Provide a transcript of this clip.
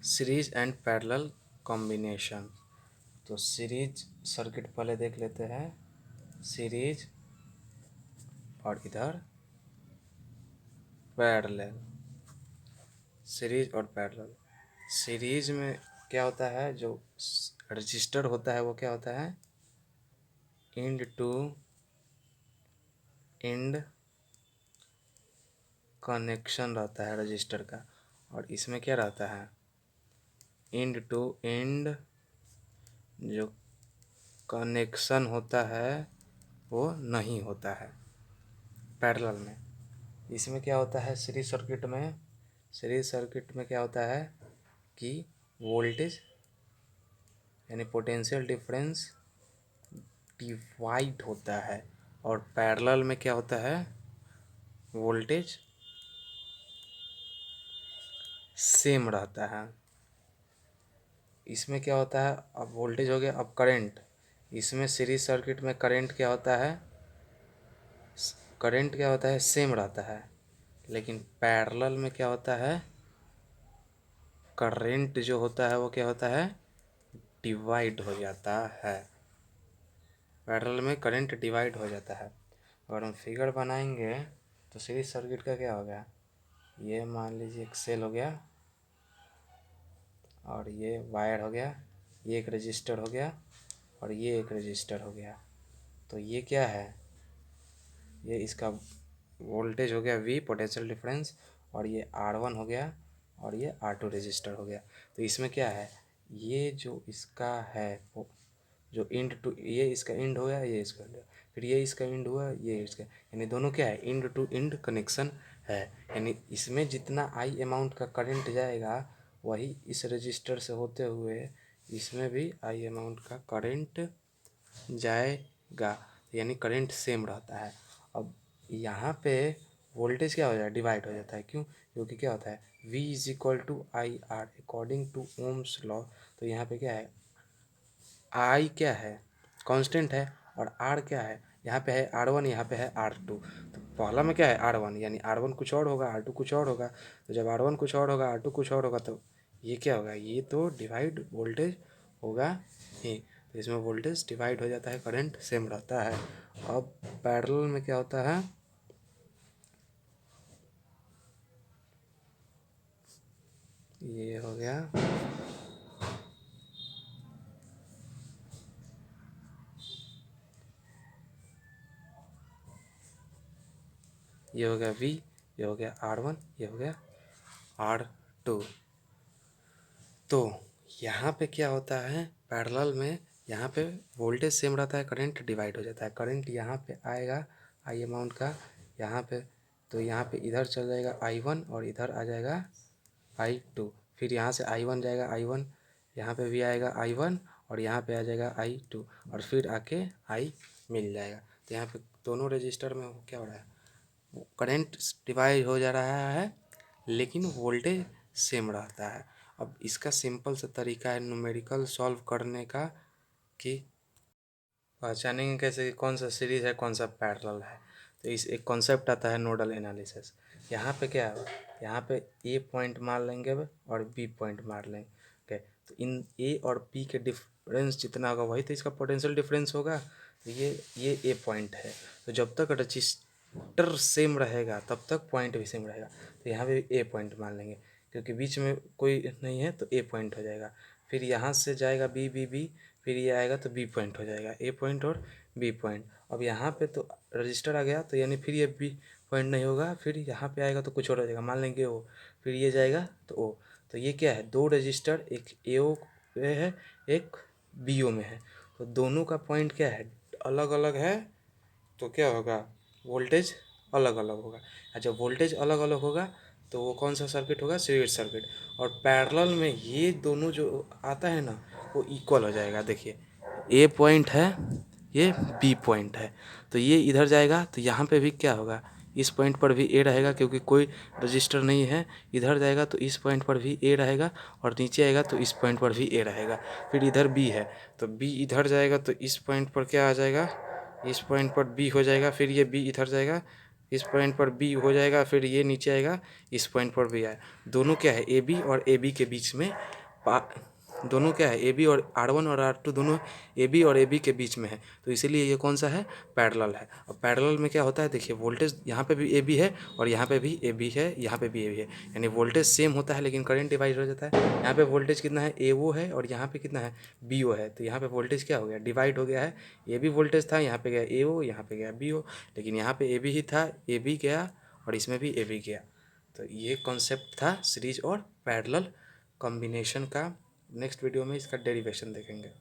Series and parallel combination. तो series circuit पहले देख लेते हैं। सीरीज और इधर पैरेलल। सीरीज और पैरेलल। सीरीज में क्या होता है, जो रजिस्टर होता है वो क्या होता है, इंड टू इंड कनेक्शन रहता है रजिस्टर का। और इसमें क्या रहता है, इंड टू इंड जो कनेक्शन होता है वो नहीं होता है पैरेलल में। इसमें क्या होता है, सीरीज सर्किट में, सीरीज सर्किट में क्या होता है कि वोल्टेज यानी पोटेंशियल डिफरेंस डिवाइड होता है, और पैरेलल में क्या होता है, वोल्टेज सेम रहता है। इसमें क्या होता है, अब वोल्टेज हो गया, अब करंट। इसमें सीरीज सर्किट में करंट क्या होता है, करंट क्या होता है, सेम रहता है। लेकिन पैरेलल में क्या होता है, करंट जो होता है वो क्या होता है, डिवाइड हो जाता है। पैरेलल में करंट डिवाइड हो जाता है। अगर हम फिगर बनाएंगे तो सीरीज सर्किट का क्या होगा, ये मान लीजिए एक सेल हो गया, और ये वायर हो गया, ये एक रजिस्टर हो गया, और ये एक रजिस्टर हो गया। तो ये क्या है, ये इसका वोल्टेज हो गया V पोटेंशियल डिफरेंस, और ये R1 हो गया, और ये R2 रजिस्टर हो गया। तो इसमें क्या है, ये जो इसका है वो जो इंड टू, ये इसका इंड हो गया, ये इसका इंड, फिर ये इसका इंड हुआ, ये इसका, यानी दोनों क्या है, इंड टू इंड कनेक्शन है। यानी इसमें जितना आई अमाउंट का करंट जाएगा वही इस रजिस्टर से होते हुए इसमें भी आई अमाउंट का करंट जाएगा, यानी करंट सेम रहता है। अब यहाँ पे वोल्टेज क्या हो जाता है, डिवाइड हो जाता है। क्यों, क्योंकि क्या होता है, V is equal to I R according to Ohm's law. तो यहाँ पे क्या है, I क्या है, कांस्टेंट है, और R क्या है, यहाँ पे है R1, यहाँ पे है R2। तो पहला में क्या है R1, यानी R1 कुछ और होगा, R2 कुछ और होगा। तो जब R1 कुछ और होगा, R2 कुछ और होगा, तो ये क्या होगा, ये तो डिवाइड वोल्टेज होगा ही। तो इसमें वोल्टेज डिवाइड हो जाता है, करंट सेम रहता है। अब पैरेलल में क्या होता है, ये हो गया, ये हो गया V, ये हो गया R1, ये हो गया R2। तो यहाँ पे क्या होता है, पैरेलल में यहाँ पे वोल्टेज सेम रहता है, करंट डिवाइड हो जाता है। करंट यहाँ पे आएगा आई अमाउंट का, यहाँ पे, तो यहाँ पे इधर चल जाएगा I1, और इधर आ जाएगा I2। फिर यहाँ से I1 जाएगा I1, यहाँ पे भी आएगा I1, और यहाँ पे आ जाएगा I2, और फिर आके I मिल जाएगा। तो यहाँ पे दोनों रजिस्टर में क्या हो रहा है, करंट डिवाइड हो जा रहा है, लेकिन वोल्टेज सेम रहता है। अब इसका सिंपल सा तरीका है न्यूमेरिकल सॉल्व करने का, कि पहचानेंगे कैसे कि कौन सा सीरीज है कौन सा पैरेलल है। तो इस एक कॉन्सेप्ट आता है नोडल एनालिसिस। यहाँ पे क्या है, यहाँ पे ए पॉइंट मार लेंगे और बी पॉइंट मार लेंगे। ओके, तो इन ए और बी के डिफरेंस जितना होगा वही तो इसका पोटेंशियल डिफरेंस होगा। तो ये ए पॉइंट है, तो जब तक रजिस्टर सेम रहेगा तब तक पॉइंट भी सेम रहेगा। तो यहाँ पे ए पॉइंट मान लेंगे, क्योंकि बीच में कोई नहीं है तो ए पॉइंट हो जाएगा। फिर यहाँ से जाएगा बी बी बी, फिर ये आएगा तो बी पॉइंट हो जाएगा, ए पॉइंट और बी पॉइंट। अब यहाँ पे तो रजिस्टर आ गया, तो यानी फिर ये बी पॉइंट नहीं होगा, फिर यहाँ पे आएगा तो कुछ और हो जाएगा, मान लेंगे ओ, फिर ये जाएगा तो ओ। तो ये क्या है, दो रजिस्टर, एक ए ओ में है, एक बी ओ में है, तो दोनों का पॉइंट क्या है, अलग अलग है। तो क्या होगा, वोल्टेज अलग अलग होगा। और जब वोल्टेज अलग अलग होगा तो वो कौन सा सर्किट होगा, सीरीज सर्किट। और पैरेलल में ये दोनों जो आता है ना वो इक्वल हो जाएगा। देखिए ए पॉइंट है, ये बी पॉइंट है, तो ये इधर जाएगा तो यहाँ पे भी क्या होगा, इस पॉइंट पर भी ए रहेगा क्योंकि कोई रजिस्टर नहीं है। इधर जाएगा तो इस पॉइंट पर भी ए रहेगा, और नीचे आएगा तो इस पॉइंट पर भी ए रहेगा। फिर इधर बी है तो बी इधर जाएगा तो इस पॉइंट पर क्या आ जाएगा, इस पॉइंट पर बी हो जाएगा। फिर ये बी इधर जाएगा, इस पॉइंट पर बी हो जाएगा, फिर ये नीचे आएगा, इस पॉइंट पर भी आए, दोनों क्या है ए बी और ए बी के बीच में दोनों क्या है ए बी और R1 और R2 दोनों ए बी और ए बी के बीच में है, तो इसीलिए ये कौन सा है, पैरेलल है। और पैरेलल में क्या होता है, देखिए वोल्टेज यहाँ पे भी ए बी है और यहाँ पे भी ए बी है, यहाँ पे भी ए बी है, यानी वोल्टेज सेम होता है लेकिन करंट डिवाइड हो जाता है। यहाँ पे वोल्टेज कितना है, ए ओ है और यहाँ पे कितना है, बी ओ है, तो यहाँ पे वोल्टेज क्या हो गया, डिवाइड हो गया है। ए बी वोल्टेज था, यहाँ पे गया ए ओ, यहाँ पे गया बी ओ, लेकिन यहाँ पे ए बी ही था, ए बी गया और इसमें भी ए बी गया। तो ये कॉन्सेप्ट था सीरीज और पैरेलल कॉम्बिनेशन का। नेक्स्ट वीडियो में इसका डेरिवेशन देखेंगे।